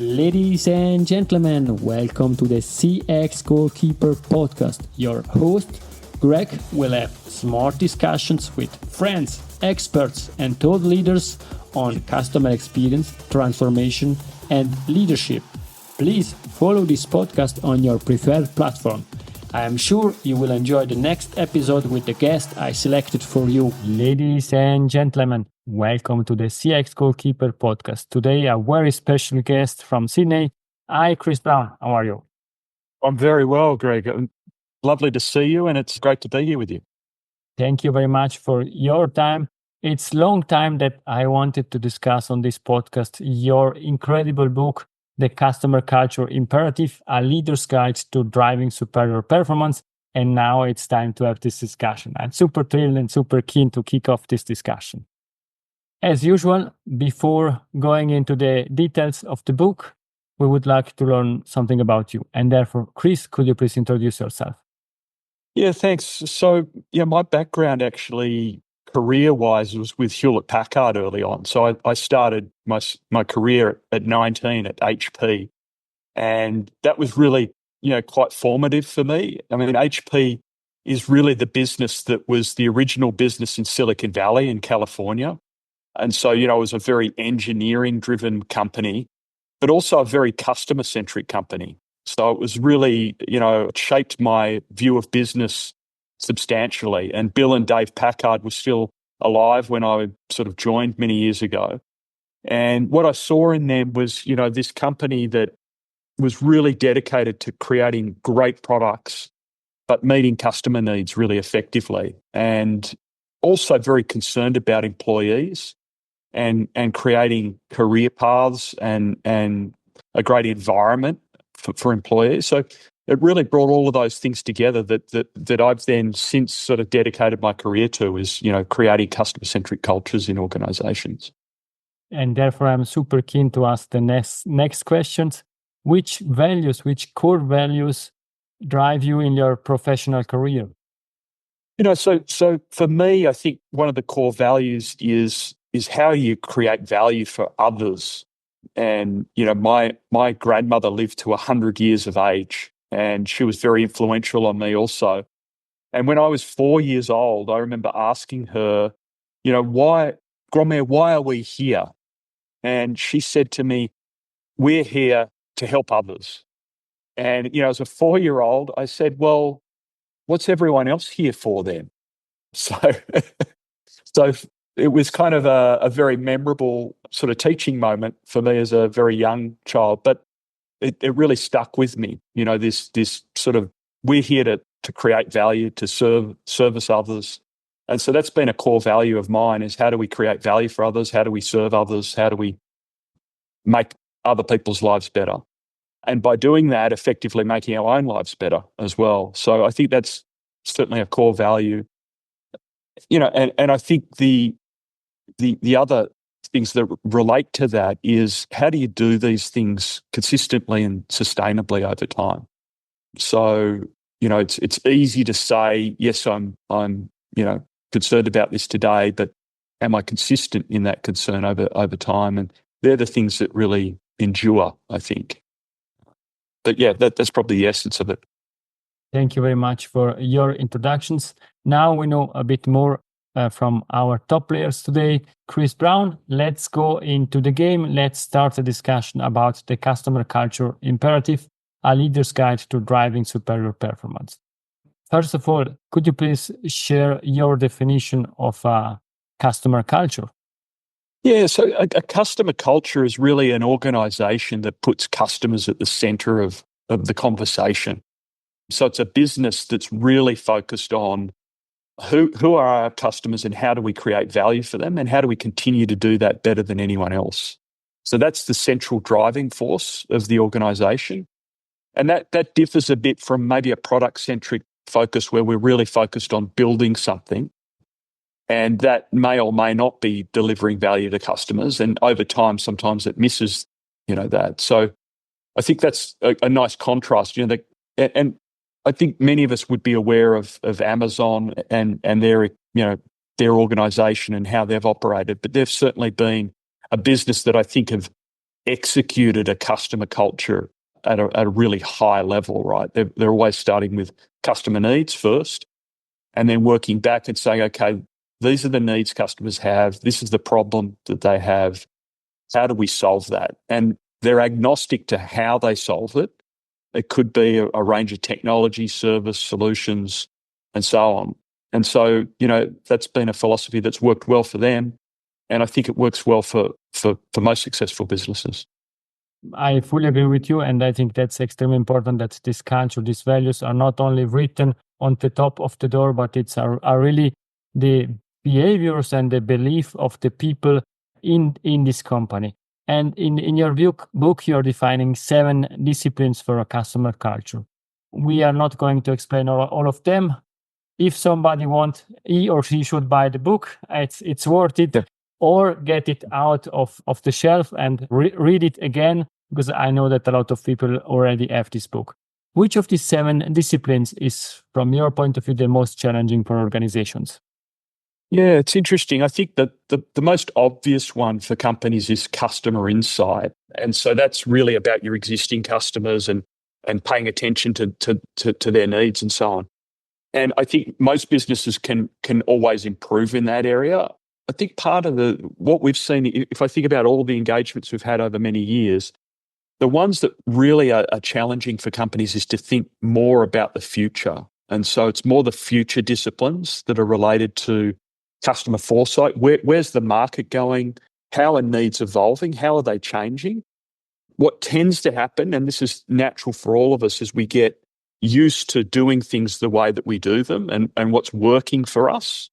Ladies and gentlemen, welcome to the CX Goalkeeper Podcast. Your host, Greg, will have smart discussions with friends, experts, and thought leaders on customer experience, transformation, and leadership. Please follow this podcast on your preferred platform. I am sure you will enjoy the next episode with the guest I selected for you. Ladies and gentlemen, welcome to the CX Goalkeeper Podcast. Today, a very special guest from Sydney. Hi, Chris Brown. How are you? I'm very well, Greg. Lovely to see you, and it's great to be here with you. Thank you very much for your time. It's a long time that I wanted to discuss on this podcast your incredible book, The Customer Culture Imperative, a leader's guide to driving superior performance. And now it's time to have this discussion. I'm super thrilled and super keen to kick off this discussion. As usual, before going into the details of the book, we would like to learn something about you. And therefore, Chris, could you please introduce yourself? Yeah, thanks. So, my background actually, career-wise, was with Hewlett-Packard early on. So I started my career at 19 at HP. And that was really, quite formative for me. I mean, HP is really the business that was the original business in Silicon Valley in California. And so, it was a very engineering-driven company, but also a very customer-centric company. So it was really, it shaped my view of business substantially. And Bill and Dave Packard were still alive when I sort of joined many years ago. And what I saw in them was, this company that was really dedicated to creating great products, but meeting customer needs really effectively. And also very concerned about employees and creating career paths and a great environment for employees. So it really brought all of those things together that I've then since sort of dedicated my career to is, creating customer-centric cultures in organizations. And therefore, I'm super keen to ask the next questions. Which core values drive you in your professional career? So for me, I think one of the core values is how you create value for others. And, my grandmother lived to 100 years of age, and she was very influential on me also. And when I was 4 years old, I remember asking her, Grandma, why are we here? And she said to me, we're here to help others. And, as a 4-year-old, I said, well, what's everyone else here for then? So, so it was kind of a very memorable sort of teaching moment for me as a very young child, but it really stuck with me. This sort of, we're here to create value, to service others. And so that's been a core value of mine is how do we create value for others? How do we serve others? How do we make other people's lives better? And by doing that, effectively making our own lives better as well. So I think that's certainly a core value. And I think the other things that relate to that is how do you do these things consistently and sustainably over time? So, it's easy to say, yes, I'm concerned about this today, but am I consistent in that concern over time? And they're the things that really endure, I think. But yeah, that's probably the essence of it. Thank you very much for your introductions. Now we know a bit more from our top players today. Chris Brown, let's go into the game. Let's start a discussion about the customer culture imperative, a leader's guide to driving superior performance. First of all, could you please share your definition of customer culture? Yeah, so a customer culture is really an organization that puts customers at the center of the conversation. So it's a business that's really focused on who are our customers and how do we create value for them and how do we continue to do that better than anyone else. So that's the central driving force of the organization. And that differs a bit from maybe a product-centric focus where we're really focused on building something. And that may or may not be delivering value to customers. And over time, sometimes it misses, that. So I think that's a nice contrast, and I think many of us would be aware of Amazon and their organization and how they've operated, but they've certainly been a business that I think have executed a customer culture at a really high level, right? They're always starting with customer needs first and then working back and saying, okay, these are the needs customers have. This is the problem that they have. How do we solve that? And they're agnostic to how they solve it. It could be a range of technology, service, solutions, and so on. And so, that's been a philosophy that's worked well for them. And I think it works well for most successful businesses. I fully agree with you. And I think that's extremely important that this culture, these values are not only written on the top of the door, but it's are really the behaviors and the belief of the people in this company. And in your book, you're defining 7 disciplines for a customer culture. We are not going to explain all of them. If somebody wants, he or she should buy the book. It's worth it. Yeah. Or get it out of the shelf and read it again, because I know that a lot of people already have this book. Which of these 7 disciplines is, from your point of view, the most challenging for organizations? Yeah, it's interesting. I think that the most obvious one for companies is customer insight. And so that's really about your existing customers and paying attention to their needs and so on. And I think most businesses can always improve in that area. I think part of what we've seen, if I think about all the engagements we've had over many years, the ones that really are challenging for companies is to think more about the future. And so it's more the future disciplines that are related to customer foresight. Where's the market going? How are needs evolving? How are they changing? What tends to happen, and this is natural for all of us, is we get used to doing things the way that we do them and what's working for us.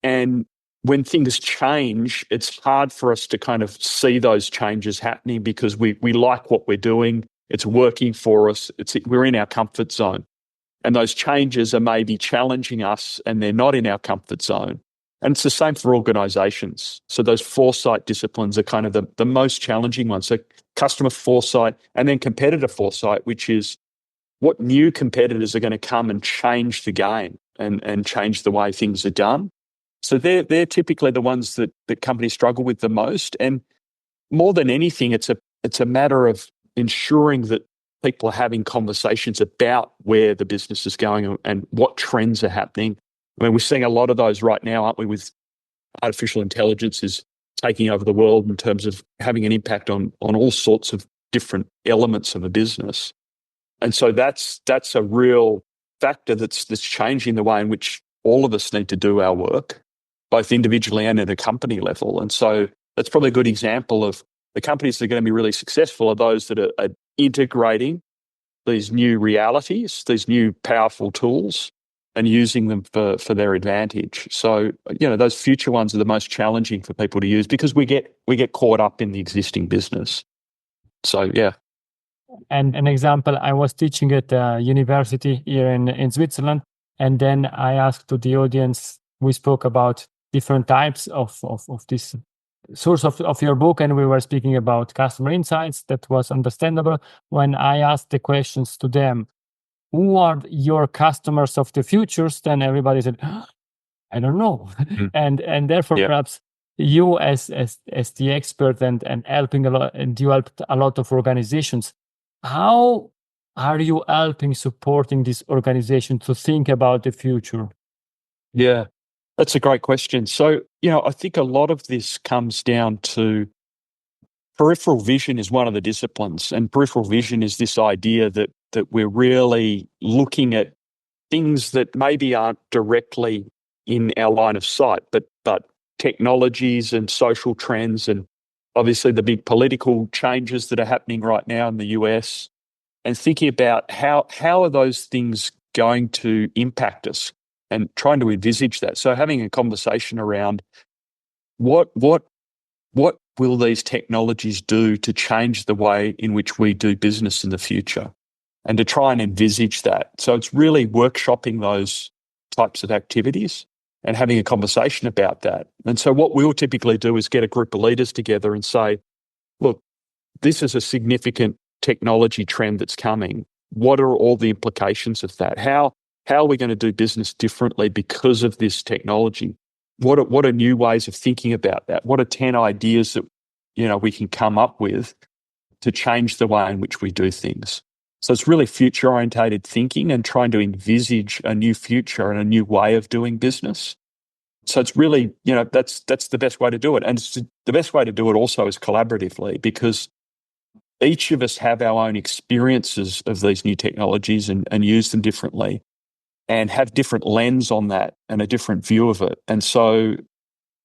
And when things change, it's hard for us to kind of see those changes happening because we like what we're doing. It's working for us. We're in our comfort zone. And those changes are maybe challenging us and they're not in our comfort zone. And it's the same for organizations. So those foresight disciplines are kind of the most challenging ones. So customer foresight and then competitor foresight, which is what new competitors are going to come and change the game and change the way things are done. So they're typically the ones that companies struggle with the most. And more than anything, it's a matter of ensuring that people are having conversations about where the business is going and what trends are happening. I mean, we're seeing a lot of those right now, aren't we, with artificial intelligence is taking over the world in terms of having an impact on all sorts of different elements of a business. And so that's a real factor that's changing the way in which all of us need to do our work, both individually and at a company level. And so that's probably a good example of the companies that are going to be really successful are those that are integrating these new realities, these new powerful tools, and using them for their advantage. So, those future ones are the most challenging for people to use because we get caught up in the existing business. So, yeah. And an example, I was teaching at a university here in Switzerland, and then I asked to the audience, we spoke about different types of this source of your book, and we were speaking about customer insights. That was understandable. When I asked the questions to them, who are your customers of the futures? Then everybody said, I don't know. And therefore, perhaps you as the expert and helping a lot, and you helped a lot of organizations. How are you helping, supporting this organization to think about the future? Yeah, that's a great question. So, I think a lot of this comes down to peripheral vision is one of the disciplines. And peripheral vision is this idea that we're really looking at things that maybe aren't directly in our line of sight, but technologies and social trends and obviously the big political changes that are happening right now in the US, and thinking about how are those things going to impact us and trying to envisage that. So having a conversation around what will these technologies do to change the way in which we do business in the future, and to try and envisage that. So it's really workshopping those types of activities and having a conversation about that. And so what we'll typically do is get a group of leaders together and say, look, this is a significant technology trend that's coming. What are all the implications of that? How are we going to do business differently because of this technology? What are new ways of thinking about that? What are 10 ideas that we can come up with to change the way in which we do things. So it's really future-orientated thinking and trying to envisage a new future and a new way of doing business. So it's really, that's the best way to do it. And the best way to do it also is collaboratively, because each of us have our own experiences of these new technologies and use them differently and have different lens on that and a different view of it. And so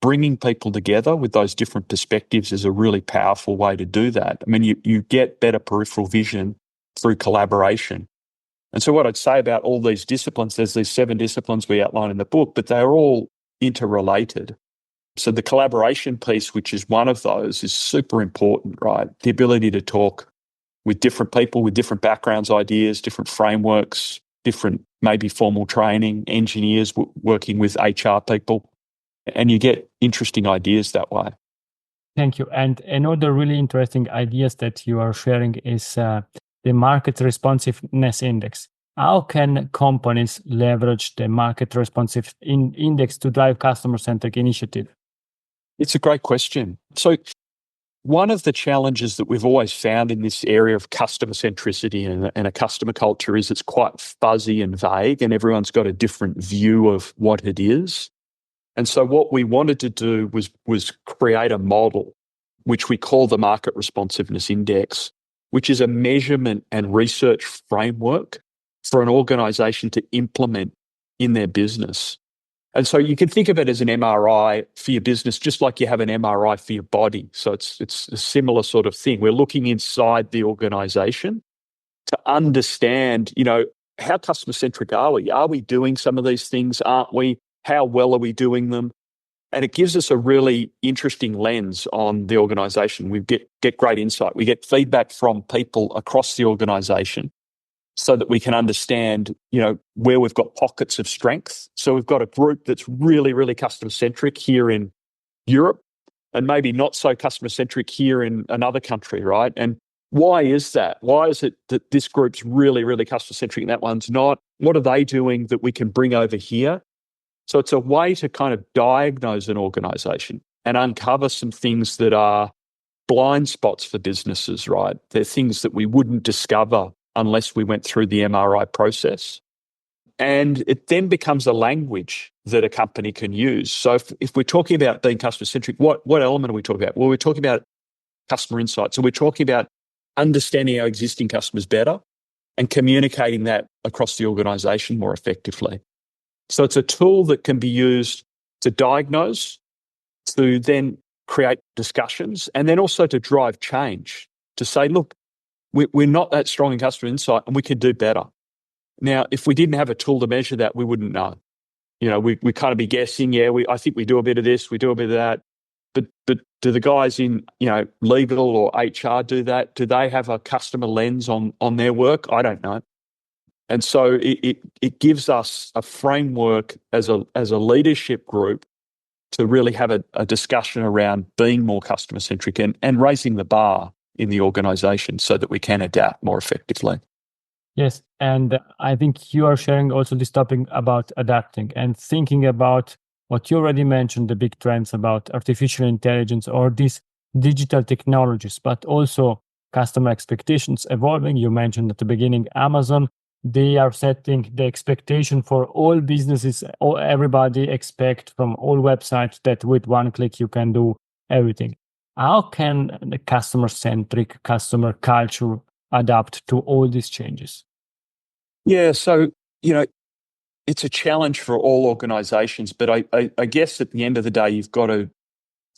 bringing people together with those different perspectives is a really powerful way to do that. I mean, you get better peripheral vision through collaboration. And so what I'd say about all these disciplines, there's these 7 disciplines we outline in the book, but they're all interrelated. So the collaboration piece, which is one of those, is super important, right? The ability to talk with different people with different backgrounds, ideas, different frameworks, different maybe formal training, engineers working with HR people, and you get interesting ideas that way. Thank you. And another really interesting ideas that you are sharing is the market responsiveness index. How can companies leverage the market responsive index to drive customer-centric initiative? It's a great question. So one of the challenges that we've always found in this area of customer centricity and a customer culture is it's quite fuzzy and vague, and everyone's got a different view of what it is. And so what we wanted to do was create a model, which we call the Market Responsiveness Index, which is a measurement and research framework for an organization to implement in their business. And so you can think of it as an MRI for your business, just like you have an MRI for your body. So it's a similar sort of thing. We're looking inside the organization to understand, how customer-centric are we? Are we doing some of these things? Aren't we? How well are we doing them? And it gives us a really interesting lens on the organization. We get great insight. We get feedback from people across the organization so that we can understand, where we've got pockets of strength. So we've got a group that's really, really customer-centric here in Europe and maybe not so customer-centric here in another country, right? And why is that? Why is it that this group's really, really customer-centric and that one's not? What are they doing that we can bring over here? So it's a way to kind of diagnose an organization and uncover some things that are blind spots for businesses, right? They're things that we wouldn't discover unless we went through the MRI process. And it then becomes a language that a company can use. So if we're talking about being customer-centric, what element are we talking about? Well, we're talking about customer insights. So we're talking about understanding our existing customers better and communicating that across the organization more effectively. So it's a tool that can be used to diagnose, to then create discussions, and then also to drive change, to say, look, we're not that strong in customer insight and we could do better. Now, if we didn't have a tool to measure that, we wouldn't know. We kind of be guessing, I think we do a bit of this, we do a bit of that. But do the guys in, legal or HR do that? Do they have a customer lens on their work? I don't know. And so it gives us a framework as a leadership group to really have a discussion around being more customer-centric and raising the bar in the organization so that we can adapt more effectively. Yes, and I think you are sharing also this topic about adapting and thinking about what you already mentioned, the big trends about artificial intelligence or these digital technologies, but also customer expectations evolving. You mentioned at the beginning, Amazon, they are setting the expectation for all businesses, everybody expect from all websites that with one click you can do everything. How can the customer-centric customer culture adapt to all these changes? Yeah, so, it's a challenge for all organizations, but I guess at the end of the day, you've got to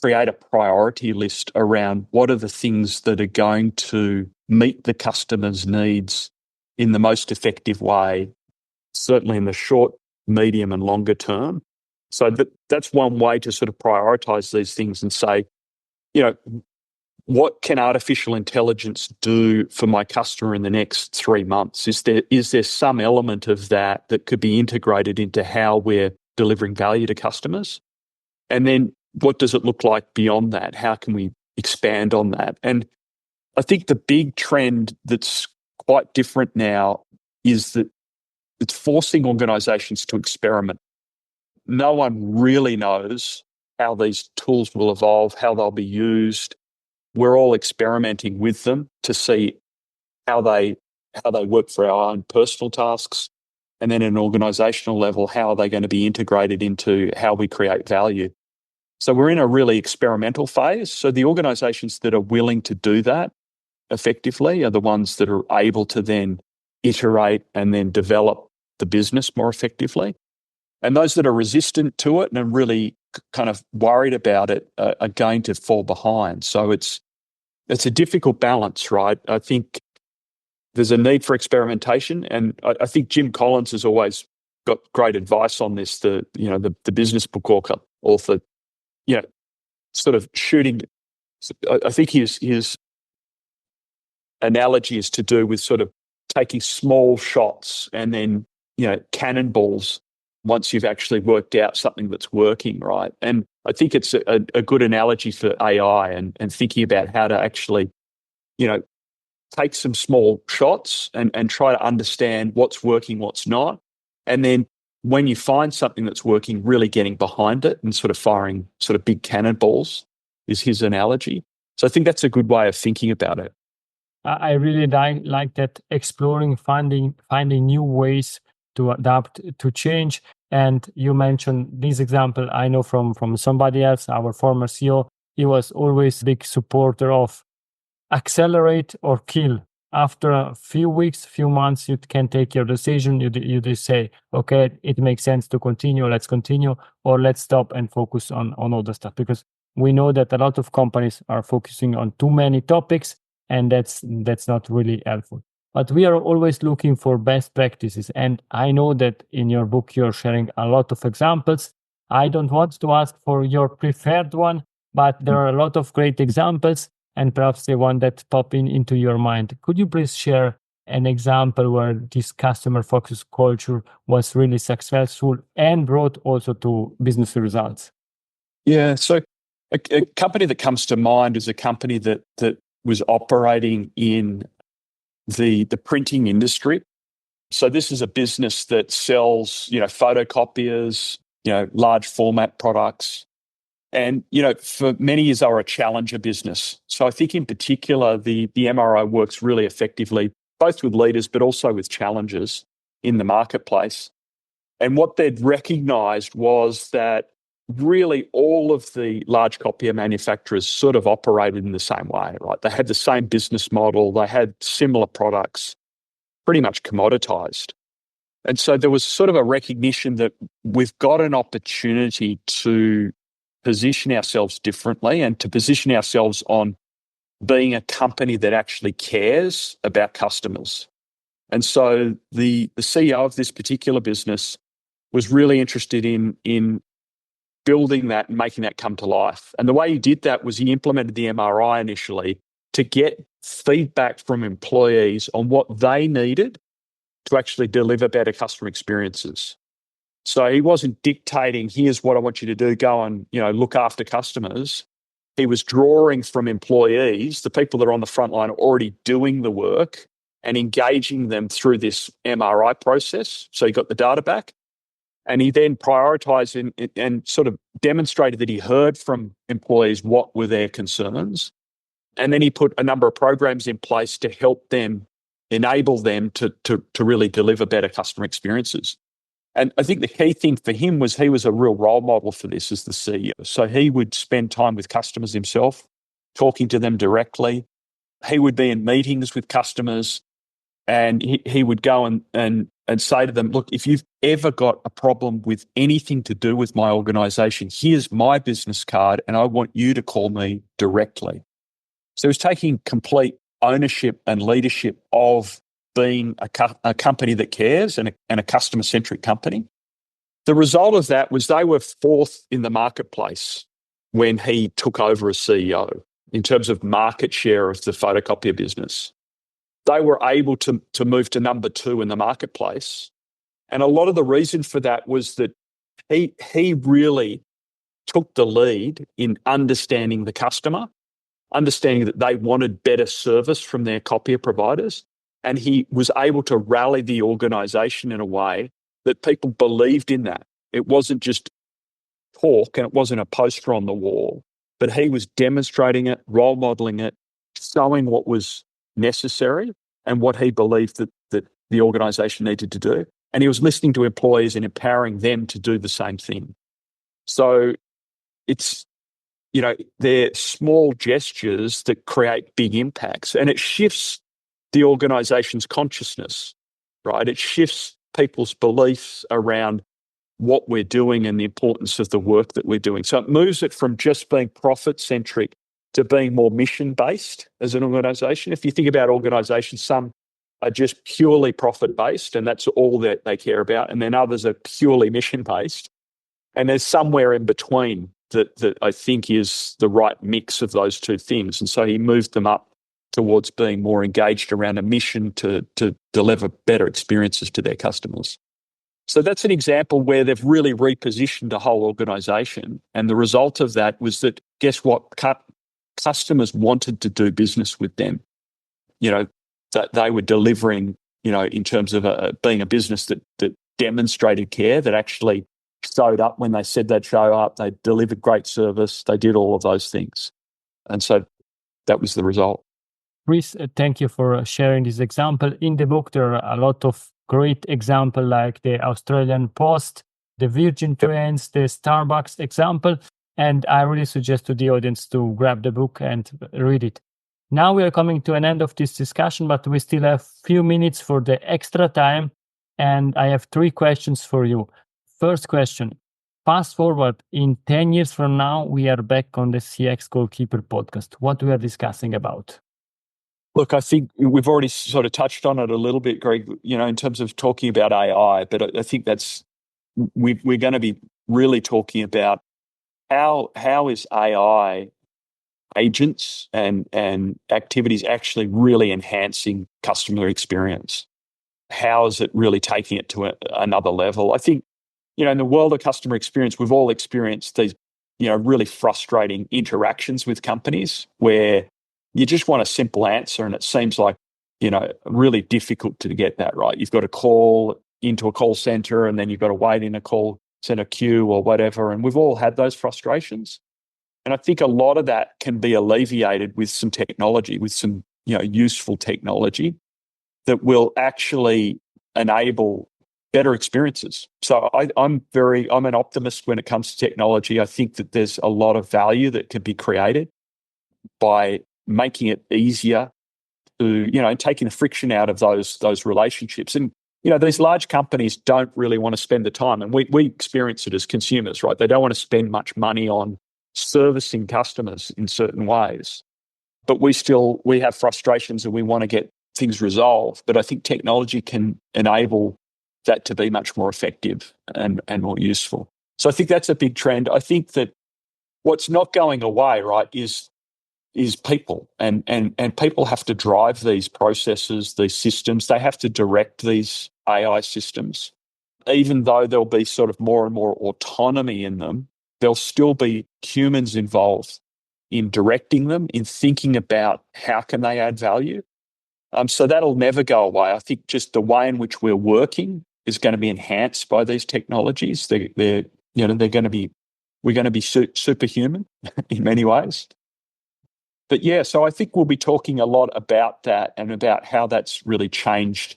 create a priority list around what are the things that are going to meet the customer's needs in the most effective way, certainly in the short, medium, and longer term. So that's one way to sort of prioritize these things and say, what can artificial intelligence do for my customer in the next 3 months? Is there some element of that could be integrated into how we're delivering value to customers? And then what does it look like beyond that? How can we expand on that? And I think the big trend that's quite different now is that it's forcing organizations to experiment. No one really knows how these tools will evolve, how they'll be used. we're all experimenting with them to see how they work for our own personal tasks. And then at an organizational level, how are they going to be integrated into how we create value? So we're in a really experimental phase. So the organizations that are willing to do that effectively are the ones that are able to then iterate and then develop the business more effectively. And those that are resistant to it and are really kind of worried about it are going to fall behind. So it's a difficult balance, right? I think there's a need for experimentation, and I think Jim Collins has always got great advice on this. The business book author, sort of shooting. I think his analogy is to do with sort of taking small shots and then cannonballs once you've actually worked out something that's working, right? And I think it's a good analogy for AI and thinking about how to actually, take some small shots and try to understand what's working, what's not. And then when you find something that's working, really getting behind it and sort of firing sort of big cannonballs is his analogy. So I think that's a good way of thinking about it. I really like that, exploring, finding new ways to adapt to change. And you mentioned this example, I know from somebody else, our former CEO. He was always a big supporter of accelerate or kill. After a few weeks, few months, you can take your decision. You just say, okay, it makes sense to continue. Let's continue, or let's stop and focus on other stuff. Because we know that a lot of companies are focusing on too many topics, and that's not really helpful. But we are always looking for best practices. And I know that in your book, you're sharing a lot of examples. I don't want to ask for your preferred one, but there are a lot of great examples, and perhaps the one that pop into your mind. Could you please share an example where this customer-focused culture was really successful and brought also to business results? Yeah, so a company that comes to mind is a company that was operating in the printing industry. So this is a business that sells, photocopiers, large format products. And, for many years, they were a challenger business. So I think in particular, the MRI works really effectively, both with leaders, but also with challengers in the marketplace. And what they'd recognized was that really all of the large copier manufacturers sort of operated in the same way, right? They had the same business model. They had similar products, pretty much commoditized. And so there was sort of a recognition that we've got an opportunity to position ourselves differently and to position ourselves on being a company that actually cares about customers. And so the CEO of this particular business was really interested in building that and making that come to life. And the way he did that was he implemented the MRI initially to get feedback from employees on what they needed to actually deliver better customer experiences. So he wasn't dictating, here's what I want you to do, go and look after customers. He was drawing from employees, the people that are on the front line are already doing the work, and engaging them through this MRI process. So he got the data back. And he then prioritized and sort of demonstrated that he heard from employees what were their concerns. And then he put a number of programs in place to help them, enable them to really deliver better customer experiences. And I think the key thing for him was he was a real role model for this as the CEO. So he would spend time with customers himself, talking to them directly. He would be in meetings with customers, and he would go and say to them, look, if you've ever got a problem with anything to do with my organization, here's my business card, and I want you to call me directly. So he was taking complete ownership and leadership of being a company that cares and a customer-centric company. The result of that was they were fourth in the marketplace when he took over as CEO in terms of market share of the photocopier business. They were able to move to number 2 in the marketplace. And a lot of the reason for that was that he really took the lead in understanding the customer, understanding that they wanted better service from their copier providers. And he was able to rally the organization in a way that people believed in that. It wasn't just talk and it wasn't a poster on the wall. but he was demonstrating it, role modeling it, showing what was necessary and what he believed that the organization needed to do. And he was listening to employees and empowering them to do the same thing. So it's, they're small gestures that create big impacts, and it shifts the organization's consciousness, right? It shifts people's beliefs around what we're doing and the importance of the work that we're doing. So it moves it from just being profit-centric to being more mission-based as an organization. If you think about organizations, some are just purely profit-based, and that's all that they care about. And then others are purely mission-based. And there's somewhere in between that I think is the right mix of those two things. And so he moved them up towards being more engaged around a mission to deliver better experiences to their customers. So that's an example where they've really repositioned a whole organization. And the result of that was that, guess what? Customers wanted to do business with them. That they were delivering, in terms of being a business that demonstrated care, that actually showed up when they said they'd show up, they delivered great service, they did all of those things. And so that was the result. Chris, thank you for sharing this example. In the book, there are a lot of great examples like the Australian Post, the Virgin Trains, the Starbucks example. And I really suggest to the audience to grab the book and read it. Now we are coming to an end of this discussion, but we still have a few minutes for the extra time. And I have 3 questions for you. First question, fast forward, in 10 years from now, we are back on the CX Goalkeeper podcast. What we are discussing about? Look, I think we've already sort of touched on it a little bit, Greg, in terms of talking about AI, but I think we're going to be really talking about how is AI agents and activities actually really enhancing customer experience? How is it really taking it to another level? I think, in the world of customer experience, we've all experienced these, really frustrating interactions with companies where you just want a simple answer and it seems like, really difficult to get that right. You've got to call into a call center and then you've got to wait in a call center queue or whatever. And we've all had those frustrations. And I think a lot of that can be alleviated with some technology, with some, useful technology that will actually enable better experiences. So I'm an optimist when it comes to technology. I think that there's a lot of value that can be created by making it easier to, taking the friction out of those relationships. And, these large companies don't really want to spend the time, and we experience it as consumers, right? They don't want to spend much money on servicing customers in certain ways. But we have frustrations and we want to get things resolved. But I think technology can enable that to be much more effective and more useful. So I think that's a big trend. I think that what's not going away, right, is people. And people have to drive these processes, these systems. They have to direct these AI systems. Even though there'll be sort of more and more autonomy in them, there'll still be humans involved in directing them, in thinking about how can they add value. So that'll never go away. I think just the way in which we're working is going to be enhanced by these technologies. We're going to be superhuman in many ways. But yeah, so I think we'll be talking a lot about that and about how that's really changed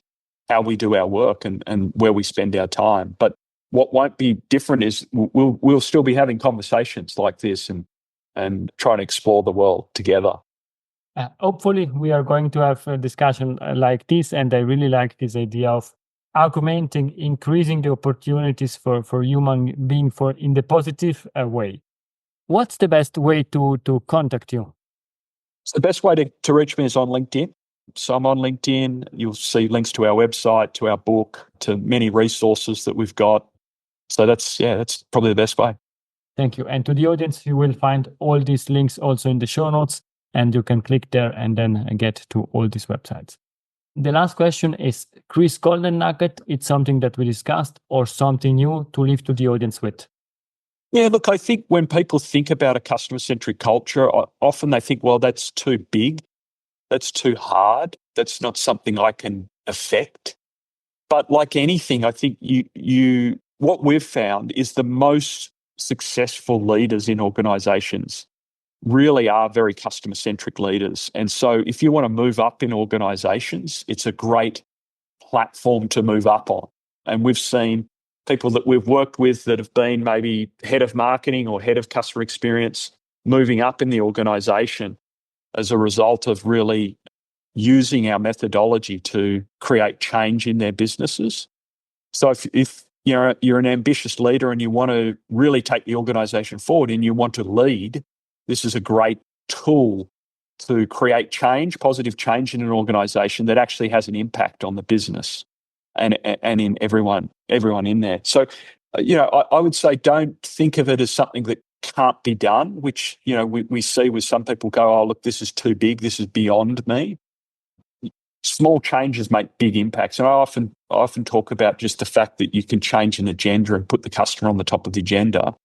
how we do our work and where we spend our time. But what won't be different is we'll still be having conversations like this and trying to explore the world together. Hopefully, we are going to have a discussion like this, and I really like this idea of augmenting, increasing the opportunities for human being in the positive way. What's the best way to contact you? So the best way to reach me is on LinkedIn. So I'm on LinkedIn. You'll see links to our website, to our book, to many resources that we've got. So that's probably the best way. Thank you. And to the audience, you will find all these links also in the show notes, and you can click there and then get to all these websites. The last question is, Chris, golden nugget, it's something that we discussed or something new to leave to the audience with? Yeah, look, I think when people think about a customer-centric culture, often they think, well, that's too big, that's too hard, that's not something I can affect. But like anything, I think what we've found is the most successful leaders in organizations really are very customer-centric leaders. And so if you want to move up in organizations, it's a great platform to move up on. And we've seen people that we've worked with that have been maybe head of marketing or head of customer experience moving up in the organization as a result of really using our methodology to create change in their businesses. So if you're an ambitious leader and you want to really take the organization forward and you want to lead, this is a great tool to create change, positive change in an organization that actually has an impact on the business and in everyone in there. So, I would say don't think of it as something that can't be done, which, we see with some people go, oh, look, this is too big. This is beyond me. Small changes make big impacts. And I often talk about just the fact that you can change an agenda and put the customer on the top of the agenda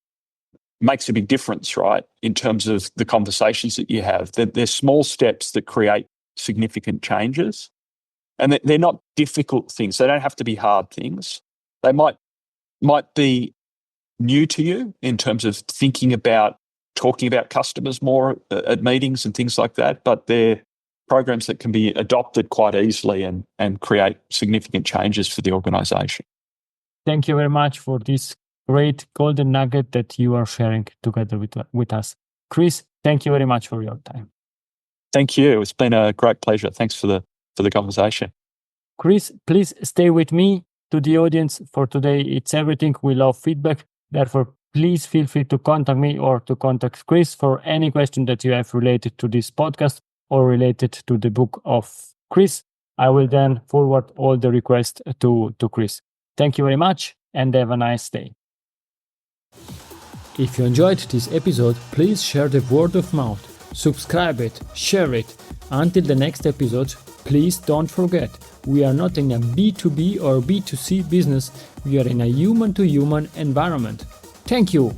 makes a big difference, right? In terms of the conversations that you have. They're small steps that create significant changes. And they're not difficult things. They don't have to be hard things. They might be new to you in terms of thinking about talking about customers more at meetings and things like that, but they're programs that can be adopted quite easily and create significant changes for the organization. Thank you very much for this great golden nugget that you are sharing together with us. Chris, thank you very much for your time. Thank you. It's been a great pleasure. Thanks for the conversation. Chris, please stay with me. To the audience, for today, it's everything. We love feedback. Therefore, please feel free to contact me or to contact Chris for any question that you have related to this podcast or related to the book of Chris. I will then forward all the requests to Chris. Thank you very much and have a nice day. If you enjoyed this episode, please share the word of mouth. Subscribe it, share it. Until the next episode, please don't forget, we are not in a B2B or B2C business, we are in a human-to-human environment. Thank you.